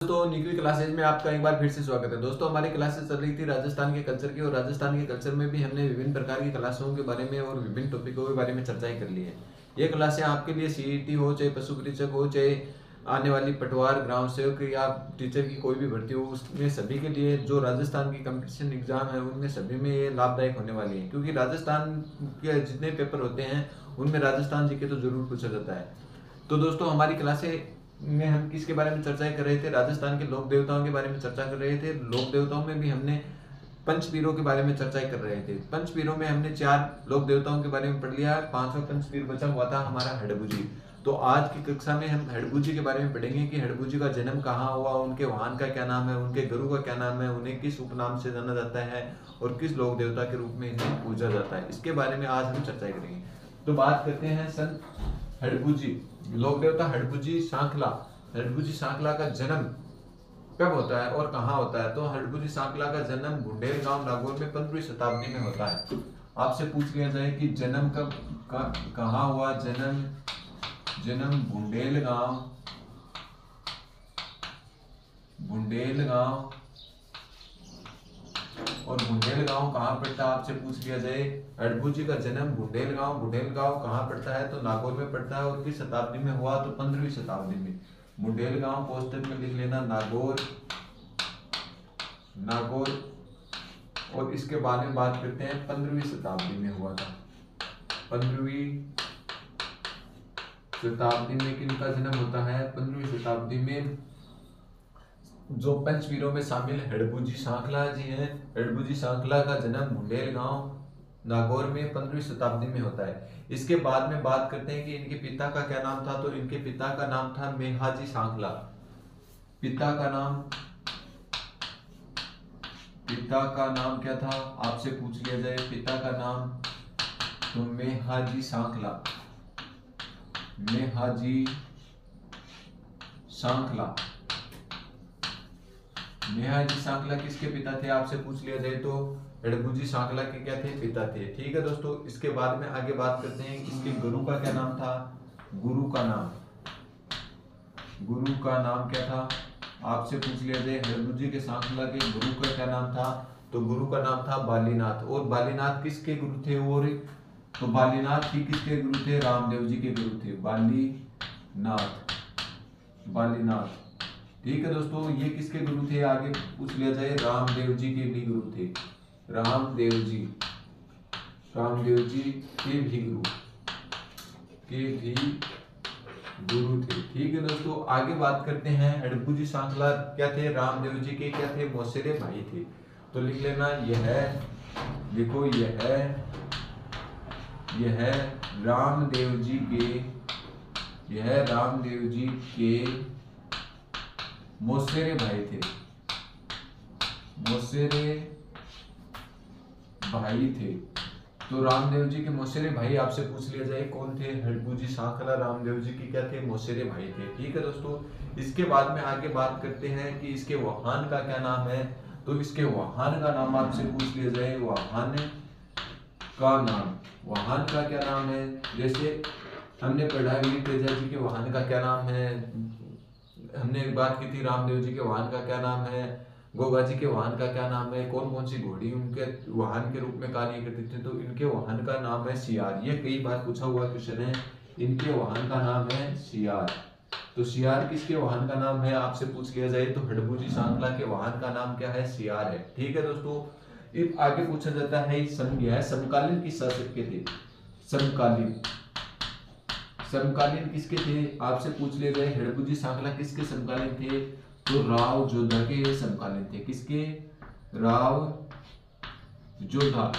दोस्तों निकली क्लासेज में आपका एक बार फिर से स्वागत है। दोस्तों हमारी क्लासेस चल रही थी राजस्थान के कल्चर की, और राजस्थान के कल्चर में भी हमने विभिन्न प्रकार की क्लासों के बारे में और विभिन्न टॉपिकों के बारे में चर्चाएं कर ली है। ये क्लासें आपके लिए सीईटी हो, चाहे पशु चिकित्सक हो, चाहे आने वाली पटवार, ग्राम सेवक या टीचर की कोई भी भर्ती हो, उसमें सभी के लिए जो राजस्थान की कंपटीशन एग्जाम है उनमें सभी में ये लाभदायक होने वाली है। क्योंकि राजस्थान के जितने पेपर होते हैं उनमें राजस्थान जी के तो जरूर पूछा जाता है। तो दोस्तों हमारी क्लासें में हम किसके बारे में चर्चाएं कर रहे थे? राजस्थान के लोक देवताओं के बारे में चर्चा कर रहे थे। लोक देवताओं में भी हमने पंचवीरों के बारे में चर्चाएं कर रहे थे। पंचवीरों में हमने 4 लोक देवताओं के बारे में पढ़ लिया। 5वां पंचवीर बचा हुआ था हमारा हड़बुजी। तो आज की कक्षा में हम हड़बुजी के बारे में पढ़ेंगे कि हड़बुजी का जन्म कहाँ हुआ, उनके वाहन का क्या नाम है, उनके गुरु का क्या नाम है, उन्हें किस उपनाम से जाना जाता है और किस लोक देवता के रूप में इन्हें पूजा जाता है। इसके बारे में आज हम चर्चा करेंगे। तो बात करते हैं सन हड़बुजी, लोक देवता हड़बुजी सांखला। हड़बुजी सांखला का जन्म कब होता है और कहाँ होता है? तो हड़बुजी सांखला का जन्म बुंडेल गांव नागौर में 15वीं शताब्दी में होता है। आपसे पूछ लिया जाए कि जन्म कब कहाँ हुआ? जन्म बुंडेल गांव और बुंडेल गांव कहाँ पड़ता है? आपसे पूछ लिया जाए हड़बुजी का जन्म बुंडेल गांव कहाँ पड़ता है? तो नागौर में पड़ता है। और किस शताब्दी में हुआ? तो 15वीं शताब्दी में। बुंडेल गांव पोस्टर में लिख लेना नागौर। और इसके बाद में बात करते हैं 15वीं शताब्दी में हुआ था। 15वीं शताब्दी में किनका जन्म होता है? 15वीं शताब्दी में जो पंचवीरों में शामिल हड़बुजी सांखला जी हैं, हड़बुजी सांखला का जन्म बुंडेल गांव नागौर में 15वीं शताब्दी में होता है। इसके बाद में बात करते हैं कि इनके पिता का क्या नाम था। तो इनके पिता का नाम था मेहाजी सांखला। पिता का नाम क्या था? आपसे पूछ लिया जाए पिता का नाम, तो मेहाजी सांखला। मेहाजी सांखला किसके पिता थे? आपसे पूछ लिया जाए तो हड़बुजी सांखला के क्या थे? पिता थे। ठीक है दोस्तों, इसके बाद में आगे बात करते हैं इसके गुरु का क्या नाम था। गुरु का नाम क्या था? आपसे पूछ लिया जाए हड़बुजी के सांखला के गुरु का क्या नाम था। तो गुरु का नाम था बालीनाथ। और बालीनाथ किसके गुरु थे? और तो बालीनाथ ही किसके गुरु थे? रामदेव जी के गुरु थे। बालीनाथ। ठीक है दोस्तों, ये किसके गुरु थे? आगे पूछ लिया जाए रामदेव जी के भी गुरु थे। रामदेव जी के भी गुरु थे। ठीक है दोस्तों, आगे बात करते हैं हड़बुजी सांखला क्या थे? रामदेव जी के क्या थे? मौसेरे भाई थे। तो लिख लेना, यह रामदेव जी के मौसेरे भाई थे। तो रामदेव जी के मौसेरे भाई आपसे पूछ लिया जाए कौन थे? हड़बुजी सांखला रामदेव जी के क्या थे? मौसेरे भाई थे। ठीक है दोस्तों, इसके बाद में आगे बात करते हैं कि इसके वाहन का क्या नाम है। तो इसके वाहन का नाम आपसे पूछ लिया जाए, वाहन का क्या नाम है? जैसे हमने पढ़ा वीर तेजा जी के वाहन का क्या नाम है, हमने बात की थी रामदेव जी के वाहन का क्या नाम है, गोगा जी के वाहन का क्या नाम है, कौन कौन सी घोड़ी उनके वाहन के रूप में कार्य करते थे। तो इनके वाहन का नाम है सियार। ये कई बार पूछा हुआ क्वेश्चन है। इनके वाहन का नाम है सियार। तो सियार किसके वाहन का नाम है? आपसे पूछ लिया जाए तो हड़बुजी सांखला के वाहन का नाम क्या है? सियार है। ठीक है दोस्तों, आगे पूछा जाता है समकालीन किस शासक के थे? समकालीन किसके थे? आपसे पूछ ले गए हड़बुजी सांखला किसके समकालीन थे? तो राव जोधा के समकालीन थे। किसके? राव जोधा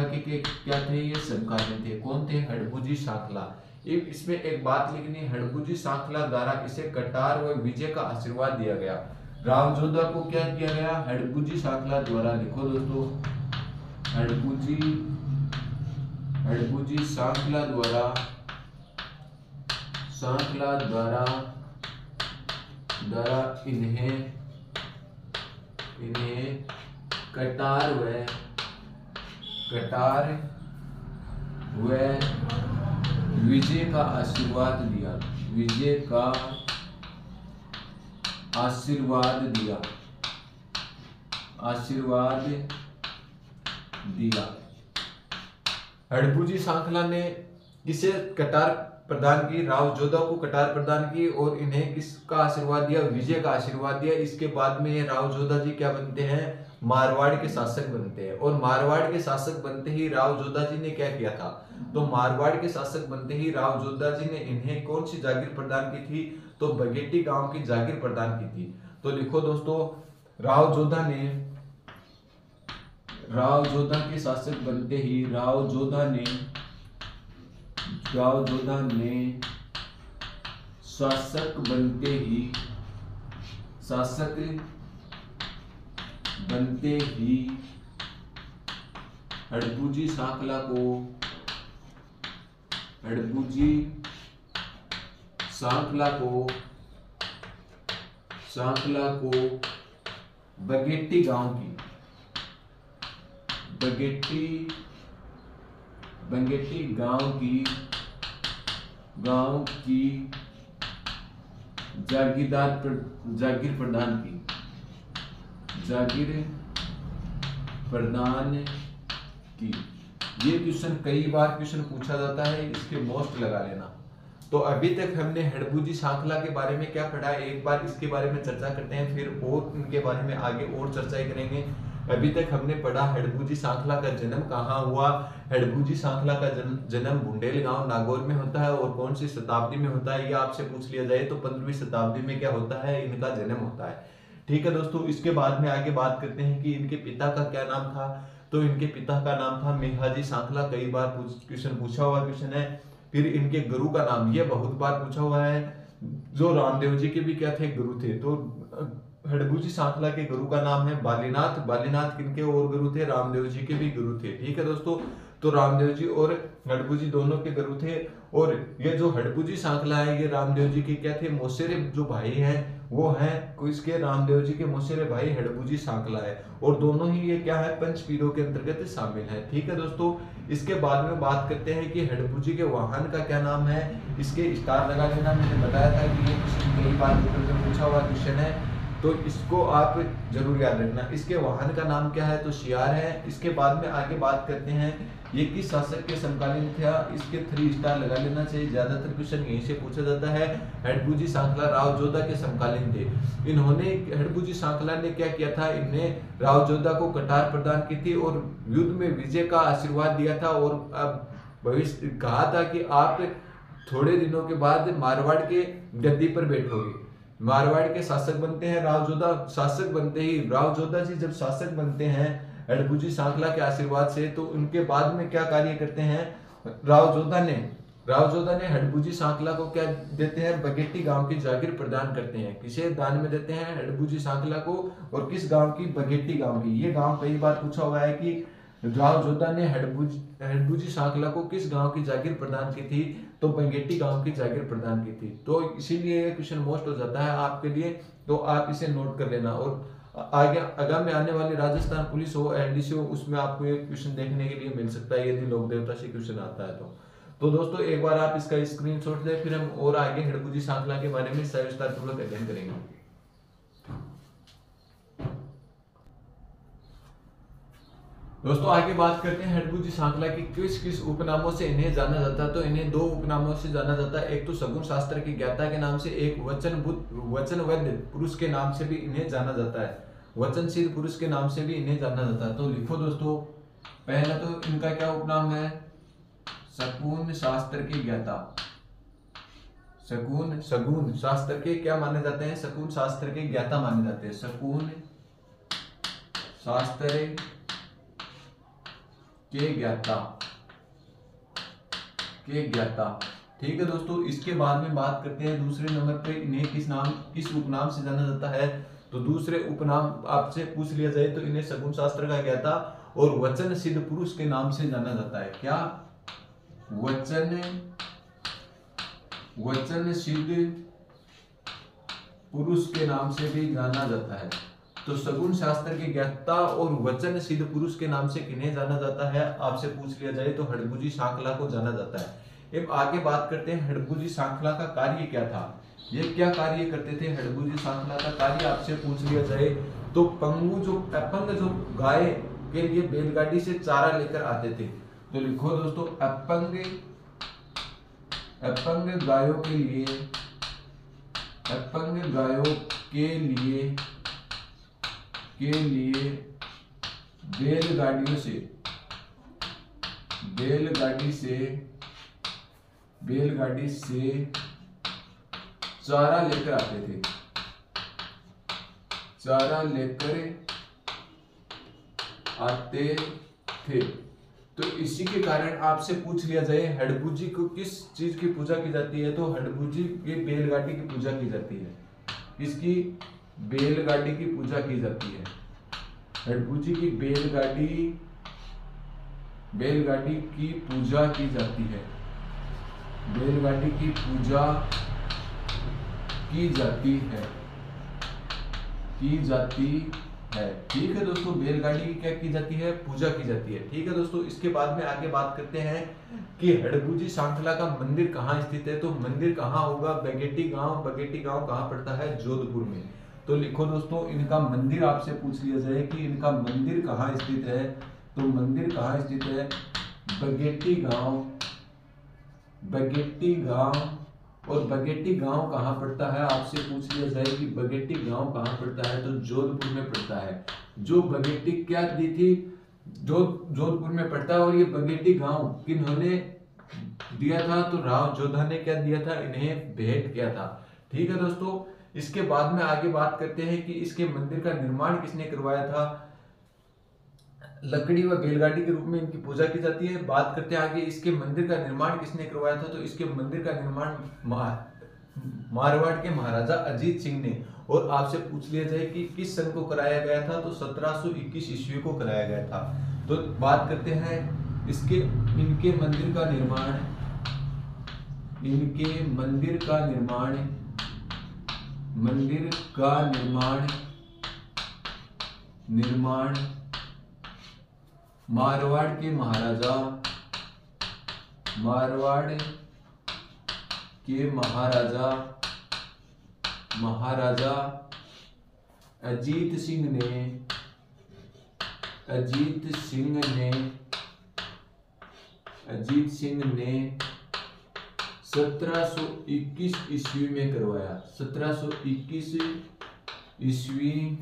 के क्या थे? ये समकालीन थे। कौन थे? हड़बुजी सांखला। इसमें एक बात लिखनी, हड़बुजी सांखला द्वारा इसे कटार व विजय का आशीर्वाद दिया गया। राव जोधा को क्या किया गया? हड़बुजी सांखला द्वारा। लिखो दोस्तों, हड़बुजी सांखला द्वारा इन्हें कटार व विजय का आशीर्वाद दिया। आशीर्वाद दिया, आशीर्वाद दिया। हड़बूजी सांखला ने किसे कटार प्रदान की? राव जोधा को कटार प्रदान की और इन्हें किसका आशीर्वाद दिया? विजय का आशीर्वाद दिया। इसके बाद में ये राव जोधा जी क्या बनते हैं? मारवाड़ के शासक बनते हैं। और मारवाड़ के शासक बनते ही राव जोधा जी ने क्या किया था? तो मारवाड़ के शासक बनते ही राव जोधा जी ने इन्हें कौन सी जागीर प्रदान की थी? तो बगेटी गांव की जागीर प्रदान की थी। तो लिखो दोस्तों, राव जोधा के शासक बनते ही राव जोधा ने शासक बनते ही हड़बूजी सांखला को बगेटी गांव की जागीर प्रदान की। ये क्वेश्चन कई बार क्वेश्चन पूछा जाता है, इसके मोस्ट लगा लेना। तो अभी तक हमने हड़बूजी सांखला के बारे में क्या पढ़ा, एक बार इसके बारे में चर्चा करते हैं, फिर और इनके बारे में आगे और चर्चा करेंगे। अभी तक हमने पढ़ा हड़बूजी सांखला का जन्म कहाँ हुआ। हड़बूजी सांखला का जन्म बुंडेल गांव नागौर में होता है और कौन सी शताब्दी में होता है, ये आपसे पूछ लिया जाए तो 15वीं शताब्दी में क्या होता है, इनका जन्म होता है। ठीक है दोस्तों, इसके बाद में आगे बात करते हैं कि इनके पिता का क्या नाम था। तो इनके पिता का नाम था मेघाजी सांखला, कई बार क्वेश्चन पूछा हुआ क्वेश्चन है। फिर इनके गुरु का नाम, ये बहुत बार पूछा हुआ है, जो रामदेव जी के भी क्या थे, गुरु थे। तो हड़बूजी सांखला के गुरु का नाम है बालीनाथ। बालीनाथ किनके और गुरु थे? रामदेव जी के भी गुरु थे। ठीक है दोस्तों, तो रामदेव जी और हड़बूजी दोनों के गुरु थे। और ये जो हड़बूजी सांखला है, ये रामदेव जी के क्या थे? मौसेरे जो भाई हैं वो हैं इसके रामदेव जी के मौसेरे भाई हड़बूजी सांखला है। और दोनों ही ये क्या है? पंचपीरों के अंतर्गत शामिल है। ठीक है दोस्तों, इसके बाद में बात करते हैं कि हड़बूजी के वाहन का क्या नाम है। इसके स्टार लगा देना, मैंने बताया था कि ये क्वेश्चन कई बार पूछा हुआ क्वेश्चन है, तो इसको आप जरूर याद रखना। इसके वाहन का नाम क्या है? तो शियार है। इसके बाद में आगे बात करते हैं ये किस शासक के समकालीन था, इसके 3 स्टार लगा लेना चाहिए, ज्यादातर क्वेश्चन यहीं से पूछा जाता है। हड़बूजी सांखला राव जोधा के समकालीन थे। इन्होंने हड़बूजी सांखला ने क्या किया था? इन्हें राव जोधा को कटार प्रदान की थी और युद्ध में विजय का आशीर्वाद दिया था। और अब भविष्य कहा था कि आप थोड़े दिनों के बाद मारवाड़ के गद्दी पर बैठोगे। मारवाड़ के शासक बनते हैं राव जोधा। शासक बनते ही राव जोधा जी जब शासक बनते हैं हड़बूजी सांखला के आशीर्वाद से, तो उनके बाद में क्या कार्य करते हैं? राव जोधा ने हड़बूजी सांखला को क्या देते हैं? बगेटी गांव की जागीर प्रदान करते हैं। किसे दान में देते हैं? हड़बूजी सांखला को। और किस गांव की? बगेटी गांव की। ये गांव कई बार पूछा हुआ है कि राव जोधा ने हड़बूजी सांखला को किस गांव की जागीर प्रदान की थी? तो बगेटी गांव की जागीर प्रदान की थी। तो इसीलिए ये क्वेश्चन मोस्ट हो जाता है आपके लिए, तो आप इसे नोट कर लेना। और आगे आगामी आने वाली राजस्थान पुलिस हो, एनडीसी हो, उसमें आपको ये क्वेश्चन देखने के लिए मिल सकता है यदि लोक देवता से क्वेश्चन आता है तो दोस्तों एक बार आप इसका स्क्रीनशॉट लें, फिर हम और आगे हड़बूजी सांखला के बारे में सविस्तार पूर्वक अध्ययन करेंगे। दोस्तों आगे बात करते हैं हड़बूजी सांखला की किस किस उपनामों से इन्हें जाना जाता है। तो इन्हें 2 उपनामों से जाना जाता है, एक तो सगुन शास्त्र के ज्ञाता के नाम से, एक वचनबद्ध पुरुष के नाम से भी इन्हें जाना जाता है। वचनशील पुरुष के नाम से भी इन्हें जाना जाता है। तो लिखो दोस्तों, पहला तो इनका क्या उपनाम है? शकुन शास्त्र के ज्ञाता। शकुन शास्त्र के क्या माने जाते हैं? शकुन शास्त्र के ज्ञाता माने जाते हैं। शकुन शास्त्र के ज्ञाता। ठीक है दोस्तों, इसके बाद में बात करते हैं दूसरे नंबर पे इन्हें किस उपनाम से जाना जाता है। तो दूसरे उपनाम आपसे पूछ लिया जाए तो इन्हें शकुन शास्त्र का ज्ञाता और वचन सिद्ध पुरुष के नाम से जाना जाता है। क्या? वचन सिद्ध पुरुष के नाम से भी जाना जाता है। तो सगुन शास्त्र के ज्ञाता और वचन सिद्ध पुरुष के नाम से किन्हें जाना जाता है आपसे पूछ लिया जाए तो हड़बूजी सांखला को जाना जाता है। अब आगे बात करते हैं हड़बूजी सांखला का कार्य क्या था। ये क्या कार्य करते थे? हडबूजी श्रृंखला का कार्य आपसे पूछ लिया जाए तो पंगु जो अपंग जो गाय के लिए बैलगाड़ी से चारा लेकर आते थे। तो लिखो दोस्तों, अपंग गायों के लिए बैलगाड़ी से चारा लेकर आते थे। तो इसी के कारण आपसे पूछ लिया जाए हडबूजी को किस चीज की पूजा की जाती है? तो हडबूजी की बैलगाड़ी की पूजा की जाती है। किसकी? बैलगाड़ी की पूजा की जाती है। हडबूजी की बैलगाड़ी की पूजा की जाती है। बैलगाड़ी की पूजा की जाती है। ठीक है दोस्तों, बैलगाड़ी की क्या की जाती है? पूजा की जाती है। ठीक है दोस्तों, इसके बाद में आगे बात करते हैं कि हडबूजी श्रृंखला का मंदिर कहाँ स्थित है। तो मंदिर कहाँ होगा? बगेटी गांव कहाँ पड़ता है? जोधपुर में। तो लिखो दोस्तों, इनका मंदिर आपसे पूछ लिया जाए कि इनका मंदिर कहाँ स्थित है। तो मंदिर कहाँ स्थित है? बगेटी गांव। और बगेटी गांव कहाँ पड़ता है? आपसे पूछ लिया जाए कि बगेटी गांव कहाँ पड़ता है। तो जोधपुर में पड़ता है। जो बगेटी क्या दी थी? जोधपुर में पड़ता है। और ये बगेटी गांव किन्होंने दिया था? तो राव जोधा ने क्या दिया था? इन्हें भेंट किया था। ठीक है दोस्तों, इसके बाद में आगे बात करते हैं कि इसके मंदिर का निर्माण किसने करवाया था। लकड़ी व बैलगाड़ी के रूप में इनकी पूजा की जाती है। बात करते हैं आगे, इसके मंदिर का निर्माण किसने करवाया था। तो इसके मंदिर का निर्माण मारवाड़ के महाराजा अजीत सिंह ने। और आपसे पूछ लिया जाए कि किस सन को कराया गया था। तो 1721 ईस्वी को कराया गया था। तो बात करते हैं इनके मंदिर का निर्माण मारवाड़ के महाराजा अजीत सिंह ने 1721 ईस्वी में करवाया। 1721 ईस्वी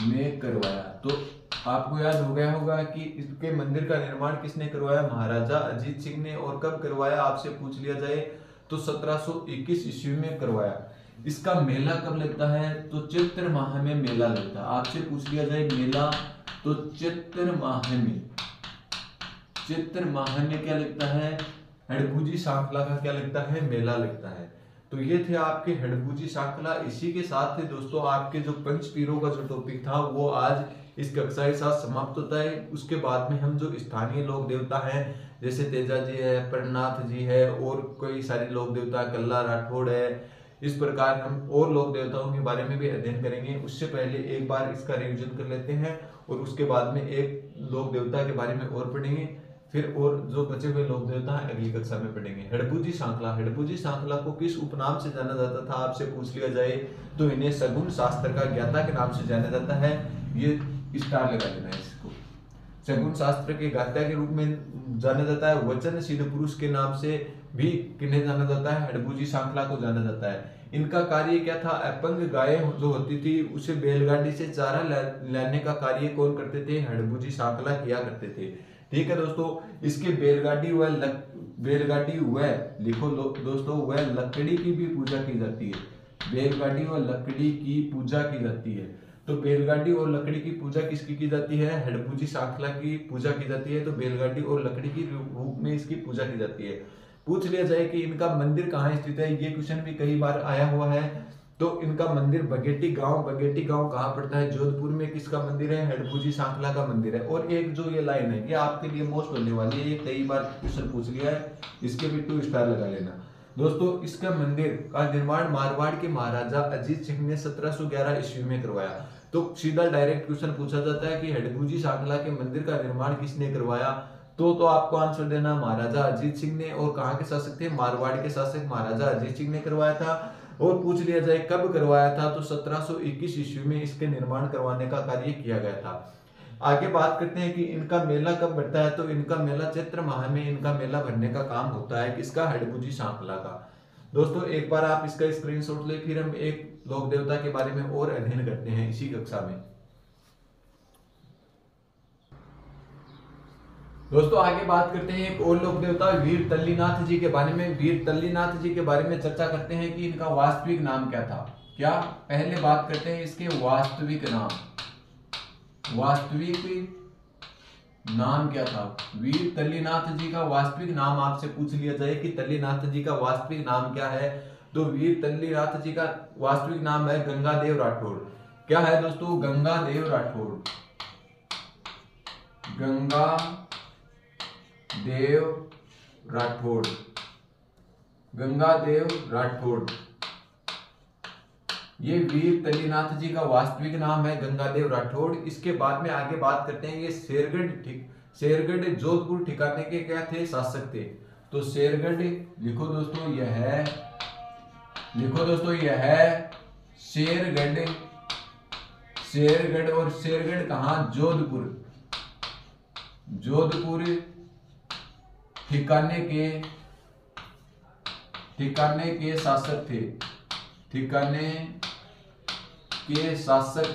में करवाया। तो आपको याद हो गया होगा कि इसके मंदिर का निर्माण किसने करवाया? महाराजा अजीत सिंह ने। और कब करवाया आपसे पूछ लिया जाए तो 1721 ईस्वी में करवाया। इसका मेला कब लगता है? तो चैत्र माह में मेला लगता है। आपसे पूछ लिया जाए मेला, तो चैत्र माह में क्या लगता है? हडबूजी श्रृंखला का क्या लगता है? मेला लगता है। तो ये थे आपके हडबूजी श्रृंखला। इसी के साथ दोस्तों आपके जो पंच पीरों का जो टॉपिक था वो आज इस कक्षा के साथ समाप्त होता है। उसके बाद में हम जो स्थानीय लोक देवता हैं जैसे तेजा जी है, प्रनाथ जी है और कई सारे लोक देवता, कल्ला राठौड़ है, इस प्रकार हम और लोक देवताओं के बारे में भी अध्ययन करेंगे। उससे पहले एक बार इसका रिवीजन कर लेते हैं और उसके बाद में एक लोक देवता के बारे में और पढ़ेंगे। फिर और जो बचे हुए लोक देवता हैं अगली कक्षा में पढ़ेंगे। हडबूजी श्रृंखला को किस उपनाम से जाना जाता था? आपसे पूछ लिया जाए तो इन्हें सगुन शास्त्र का ज्ञाता के नाम से जाना जाता है। ये स्टार लगा देना है इसको। सगुन शास्त्र के ज्ञाता के रूप में जाना जाता है। वचन सिद्ध पुरुष के नाम से भी किन्हें जाना जाता है? हडबूजी श्रृंखला को जाना जाता है। इनका कार्य क्या था? अपंग गाय जो होती थी उसे बैलगाड़ी से चारा लाने का कार्य कौन करते थे? हडबूजी श्रृंखला किया करते थे। ठीक है दोस्तों, इसके बैलगाड़ी व लिखो दोस्तों, वह लकड़ी की भी पूजा की जाती है। बैलगाड़ी व लकड़ी की पूजा की जाती है। तो बैलगाड़ी और लकड़ी की पूजा किसकी की जाती है? हडबूजी श्रृंखला की पूजा की जाती है। तो बैलगाड़ी और लकड़ी की रूप में इसकी पूजा की जाती है। पूछ लिया जाए कि इनका मंदिर कहाँ स्थित है, ये क्वेश्चन भी कई बार आया हुआ है। तो इनका मंदिर बगेटी गांव कहाँ पड़ता है? जोधपुर में। किसका मंदिर है? हडबूजी श्रृंखला का मंदिर है। और एक जो ये लाइन है ये आपके लिए मोस्ट होने वाली है, ये कई बार क्वेश्चन पूछ लिया है, इसके भी 2 स्टार लगा लेना दोस्तों। इसका मंदिर का निर्माण मारवाड़ के महाराजा अजीत सिंह ने 1711 ईस्वी में करवाया। तो सीधा डायरेक्ट क्वेश्चन पूछा जाता है कि हडबूजी श्रृंखला के मंदिर का निर्माण किसने करवाया? तो आपको आंसर देना महाराजा अजीत सिंह ने। और कहाँ के शासक थे? मारवाड़ के शासक महाराजा अजीत सिंह ने करवाया था। और पूछ लिया जाए कब करवाया था, तो 1721 ईस्वी में इसके निर्माण करवाने का कार्य किया गया था। आगे बात करते हैं कि इनका मेला कब बढ़ता है, तो इनका मेला चैत्र माह में इनका मेला भरने का काम होता है। किसका? हडबुजी सांपला का। दोस्तों एक बार आप इसका स्क्रीनशॉट ले, फिर हम एक लोक देवता के बारे में और अध्ययन करते हैं इसी कक्षा में। दोस्तों आगे बात करते हैं एक और लोक देवता वीर तल्लीनाथ जी के बारे में। वीर तल्लीनाथ जी के बारे में चर्चा करते हैं कि इनका वास्तविक नाम क्या था। क्या? पहले बात करते हैं इसके वास्तविक नाम। वास्तविक नाम क्या था? वीर तल्लीनाथ जी का वास्तविक नाम आपसे पूछ लिया जाए कि तल्लीनाथ जी का वास्तविक नाम क्या है, तो वीर तल्लीनाथ जी का वास्तविक नाम है गंगादेव राठौड़। क्या है दोस्तों? गंगादेव राठौड़। गंगादेव राठौड़। गंगादेव राठौड़ ये वीर तल्लीनाथ जी का वास्तविक नाम है गंगादेव राठौड़। इसके बाद में आगे बात करते हैं ये शेरगढ़ जोधपुर ठिकाने के क्या थे? शासक थे। तो शेरगढ़ लिखो दोस्तों, यह है शेरगढ़। और शेरगढ़ कहां? जोधपुर ठिकाने के शासक थे। ठिकाने के शासक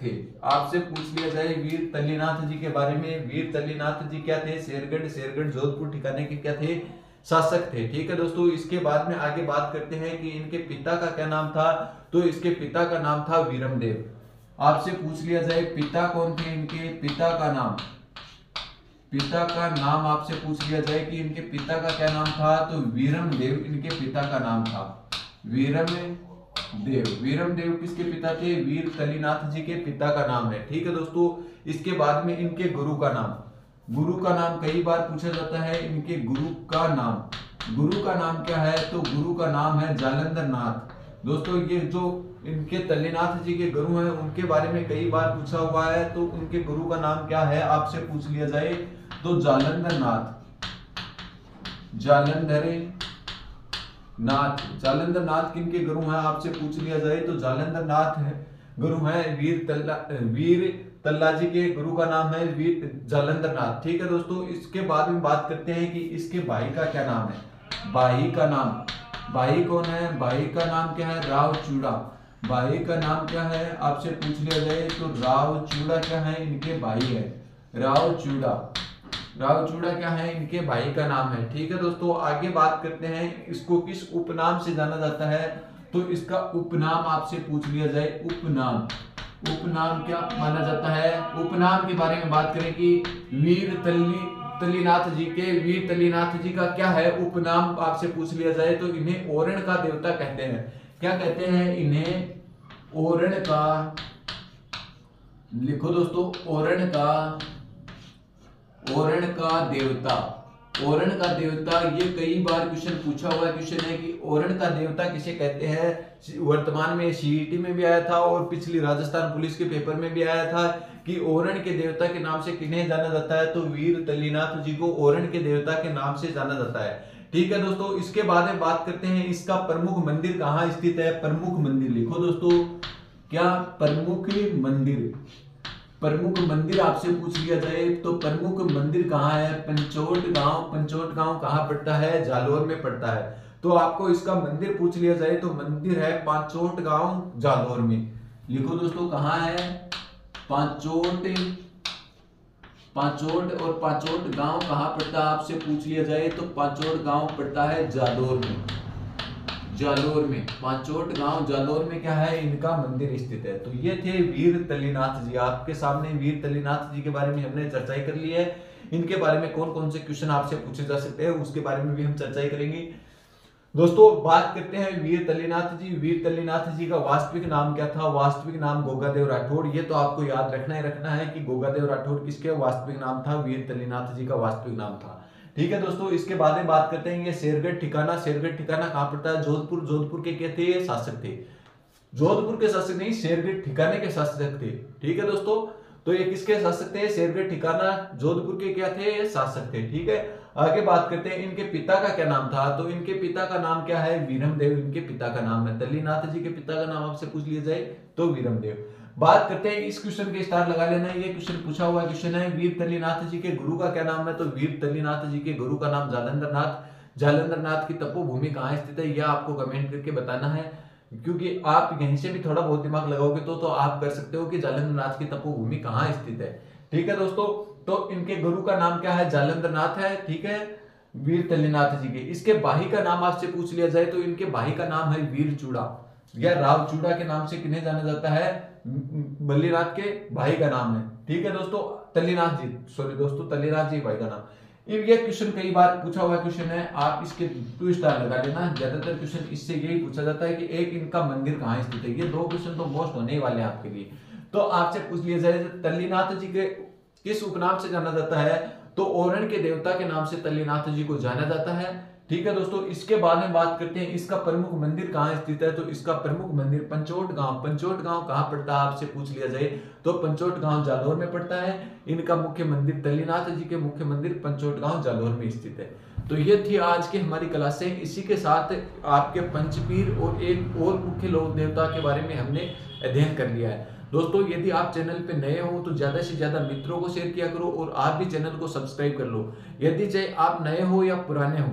थे। आपसे पूछ लिया जाए वीर तल्लीनाथ जी के बारे में। वीर तल्लीनाथ जी क्या थे? शेरगढ़ जोधपुर ठिकाने के क्या थे? शासक थे। ठीक है दोस्तों, इसके बाद में आगे बात करते हैं कि इनके पिता का क्या नाम था, तो इसके पिता का नाम था वीरमदेव। आपसे पूछ लिया जाए पिता कौन थे इनके? पिता का नाम आपसे पूछ लिया जाए कि इनके पिता का क्या नाम था, तो वीरमदेव इनके पिता का नाम था। वीरमदेव किसके पिता थे? वीर तल्लीनाथ जी के पिता का नाम है। ठीक है दोस्तों, इसके बाद में इनके गुरु का नाम कई बार पूछा जाता है। इनके गुरु का नाम क्या है, तो गुरु का नाम है जालंधर नाथ। दोस्तों ये जो इनके तल्लीनाथ जी के गुरु हैं उनके बारे में कई बार पूछा हुआ है, तो उनके गुरु का नाम क्या है आपसे पूछ लिया जाए, तो जालंधर नाथ किनके गुरु हैं आपसे पूछ लिया जाए, तो जालंधर नाथ गुरु हैं वीर तल्ला जी के गुरु का नाम है वीर जालंधर नाथ। ठीक है दोस्तों, इसके बाद में बात करते हैं कि इसके भाई का क्या नाम है। भाई कौन है? भाई का नाम क्या है? राव चूड़ा। भाई का नाम क्या है आपसे पूछ लिया जाए, तो राव चूड़ा क्या है? इनके भाई है राव चूड़ा क्या है? इनके भाई का नाम है। ठीक है दोस्तों, आगे बात करते हैं इसको किस उपनाम से जाना जाता है, तो इसका उपनाम आपसे पूछ लिया जाए। उपनाम क्या माना जाता है? उपनाम के बारे में बात करें कि वीर तल्लीनाथ जी का क्या है उपनाम आपसे पूछ लिया जाए, तो इन्हें ओरण का देवता कहते हैं। क्या कहते हैं? इन्हें ओरण का, लिखो दोस्तों, ओरण का देवता। ये कई बार क्वेश्चन पूछा हुआ क्वेश्चन है कि ओरण का देवता किसे कहते हैं। वर्तमान में सीईटी में भी आया था और पिछली राजस्थान पुलिस के पेपर में भी आया था कि ओरण के देवता के नाम से किन्हें जाना जाता है, तो वीर तल्लीनाथ जी को ओरण के देवता के नाम से जाना जाता है। ठीक है दोस्तों, इसके बाद में बात करते हैं इसका प्रमुख मंदिर कहाँ स्थित है। प्रमुख मंदिर लिखो दोस्तों, क्या? प्रमुख मंदिर आपसे पूछ लिया जाए, तो प्रमुख मंदिर कहाँ है? पंचोट गांव कहाँ पड़ता है? जालोर में पड़ता है। तो आपको इसका मंदिर पूछ लिया जाए, तो मंदिर है पांचोट गांव जालोर में। लिखो दोस्तों, कहाँ है? पांचोट। और पांचोट गांव कहाँ पड़ता है आपसे पूछ लिया जाए, तो पांचोट गांव पड़ता है जालोर में। पांचोट गांव जालोर में क्या है? इनका मंदिर स्थित है। तो ये थे वीर तल्लीनाथ जी। आपके सामने वीर तल्लीनाथ जी के बारे में हमने चर्चा कर ली है। इनके बारे में कौन कौन से क्वेश्चन आपसे पूछे जा सकते हैं उसके बारे में भी हम चर्चा करेंगे। दोस्तों बात करते हैं वीर तल्लीनाथ जी। वीर तल्लीनाथ जी का वास्तविक नाम क्या था? वास्तविक नाम गोगादेव राठौड़। ये तो आपको याद रखना है कि गोगादेव राठौड़ किसके वास्तविक नाम था? वीर तल्लीनाथ जी का वास्तविक नाम था। ठीक है दोस्तों, इसके बाद में बात करते हैं ये शेरगढ़ ठिकाना कहाँ पड़ता है? जोधपुर के क्या थे? शासक थे। जोधपुर के शासक नहीं, शेरगढ़ ठिकाने के शासक थे। ठीक है दोस्तों, तो ये किसके शासक थे? शेरगढ़ ठिकाना जोधपुर के क्या थे? ये शासक थे। ठीक है, आगे बात करते हैं इनके पिता का क्या नाम था। तो इनके पिता का नाम क्या है? वीरमदेव इनके पिता का नाम है। तल्लीनाथ जी के पिता का नाम आपसे पूछ लिया जाए तो वीरमदेव। बात करते हैं इस क्वेश्चन के स्टार लगा लेना, ये क्वेश्चन पूछा हुआ क्वेश्चन है। वीर तल्लीनाथ जी के गुरु का क्या नाम है? तो वीर तल्लीनाथ जी के गुरु का नाम जालंधर नाथ। जालंधर नाथ की तपोभूमि कहाँ स्थित है, यह आपको कमेंट करके बताना है, क्योंकि आप यहीं से भी थोड़ा बहुत दिमाग लगाओगे तो आप कर सकते हो कि जालंधर नाथ की तपोभूमि कहाँ स्थित है। ठीक है दोस्तों, तो इनके गुरु का नाम क्या है? जालंधर नाथ है। ठीक है, वीर तल्लीनाथ जी के। इसके भाई का नाम आपसे पूछ लिया जाए तो इनके भाई का नाम है वीर चूड़ा या राव चूड़ा के नाम से किन्हें जाना जाता है? बल्लीनाथ के भाई का नाम है। ठीक है दोस्तों, तल्लीनाथ जी, सॉरी दोस्तों, तल्लीनाथ जी भाई का नाम। ये क्वेश्चन कई बार पूछा हुआ क्वेश्चन है, आप इसके 2 स्टार लगा लेना। ज्यादातर क्वेश्चन इससे यही पूछा जाता है कि एक इनका मंदिर कहाँ स्थित है। ये 2 क्वेश्चन तो मोस्ट होने वाले हैं आपके लिए। तो आपसे पूछ लिया जाए तल्लीनाथ जी के किस उपनाम से जाना जाता है? तो ओरण के देवता के नाम से तल्लीनाथ जी को जाना जाता है। ठीक है दोस्तों, इसके बाद में बात करते हैं इसका प्रमुख मंदिर कहाँ स्थित है। तो इसका प्रमुख मंदिर पंचोट गांव। पंचोट गांव कहाँ पड़ता है आपसे पूछ लिया जाए तो पंचोट गांव जालौर में पड़ता है। इनका मुख्य मंदिर तल्लीनाथ जी के मुख्य मंदिर पंचोट गांव जालौर में स्थित है। तो ये थी आज की हमारी क्लासें। इसी के साथ आपके पंचपीर और एक और मुख्य लोक देवता के बारे में हमने अध्ययन कर लिया है। दोस्तों, यदि आप चैनल पे नए हो तो ज्यादा से ज्यादा मित्रों को शेयर किया करो और आप भी चैनल को सब्सक्राइब कर लो। यदि चाहे आप नए हो या पुराने हो,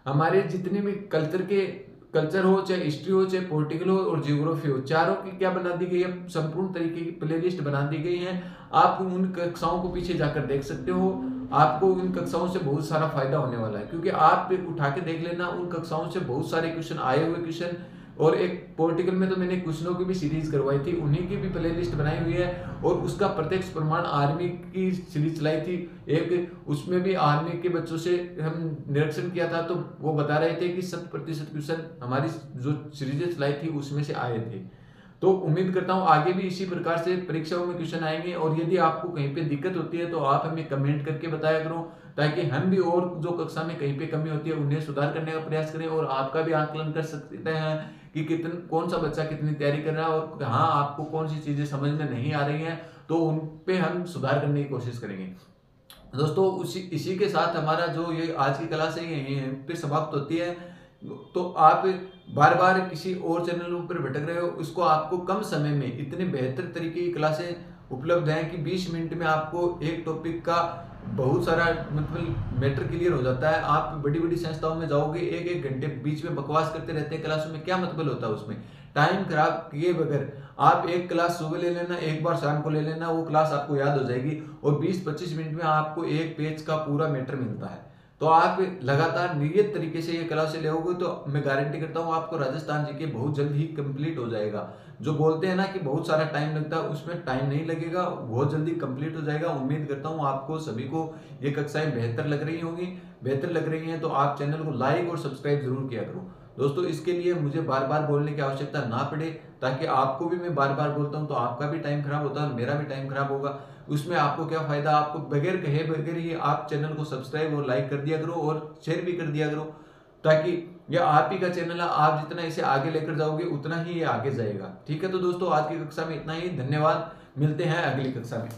हमारे जितने भी कल्चर हो, चाहे हिस्ट्री हो, चाहे पॉलिटिकल हो और जियोग्राफी हो, चारों की क्या बना दी गई है? संपूर्ण तरीके की प्लेलिस्ट बना दी गई है। आप उन कक्षाओं को पीछे जाकर देख सकते हो। आपको उन कक्षाओं से बहुत सारा फायदा होने वाला है, क्योंकि आप उठा के देख लेना, उन कक्षाओं से बहुत सारे क्वेश्चन आए हुए क्वेश्चन। और एक पॉलिटिकल में तो मैंने क्वेश्चनों की भी सीरीज करवाई थी, उन्हीं की भी प्लेलिस्ट बनाई हुई है। और उसका प्रत्यक्ष प्रमाण आर्मी की सीरीज चलाई थी एक, उसमें भी आर्मी के बच्चों से हम निरीक्षण किया था, तो वो बता रहे थे कि 100% क्वेश्चन हमारी जो सीरीजें चलाई थी उसमें से आए थे। तो उम्मीद करता हूँ आगे भी इसी प्रकार से परीक्षाओं में क्वेश्चन आएंगे। और यदि आपको कहीं पे दिक्कत होती है तो आप हमें कमेंट करके बताया करो, ताकि हम भी और जो कक्षा में कहीं पे कमी होती है उन्हें सुधार करने का प्रयास करें और आपका भी आकलन कर सकते हैं कि कौन सा बच्चा कितनी तैयारी कर रहा है और कहाँ आपको कौन सी चीजें समझ में नहीं आ रही हैं, तो उन पे हम सुधार करने की कोशिश करेंगे। दोस्तों, इसी के साथ हमारा जो ये आज की क्लास है यहीं पे समाप्त होती है। तो आप बार बार किसी और चैनलों पर भटक रहे हो, उसको आपको कम समय में इतने बेहतर तरीके की क्लासें उपलब्ध हैं कि 20 मिनट में आपको एक टॉपिक का बहुत सारा मतलब मैटर क्लियर हो जाता है। आप बड़ी बड़ी संस्थाओं में जाओगे, 1-1 घंटे बीच में बकवास करते रहते हैं क्लासों में, क्या मतलब होता है उसमें? टाइम खराब किए बगैर आप एक क्लास सुबह ले लेना, एक बार शाम को ले लेना, वो क्लास आपको याद हो जाएगी और 20-25 मिनट में आपको एक पेज का पूरा मैटर मिलता है। तो आप लगातार नियत तरीके से ये क्लास लेओगे तो मैं गारंटी करता हूँ आपको राजस्थान जीके बहुत जल्द ही कंप्लीट हो जाएगा। जो बोलते हैं ना कि बहुत सारा टाइम लगता है, उसमें टाइम नहीं लगेगा, बहुत जल्दी कंप्लीट हो जाएगा। उम्मीद करता हूँ आपको सभी को ये कक्षाएं बेहतर लग रही होंगी। बेहतर लग रही हैं तो आप चैनल को लाइक और सब्सक्राइब जरूर किया करो। दोस्तों, इसके लिए मुझे बार बार बोलने की आवश्यकता ना पड़े, ताकि आपको भी मैं बार बार बोलता हूं तो आपका भी टाइम खराब होता है, मेरा भी टाइम खराब होगा। उसमें आपको क्या फायदा? आपको बगैर कहे बगैर ही आप चैनल को सब्सक्राइब और लाइक कर दिया करो और शेयर भी कर दिया करो, ताकि यह आप ही का चैनल है। आप जितना इसे आगे लेकर जाओगे उतना ही ये आगे जाएगा। ठीक है, तो दोस्तों आज की कक्षा में इतना ही। धन्यवाद, मिलते हैं अगली कक्षा में।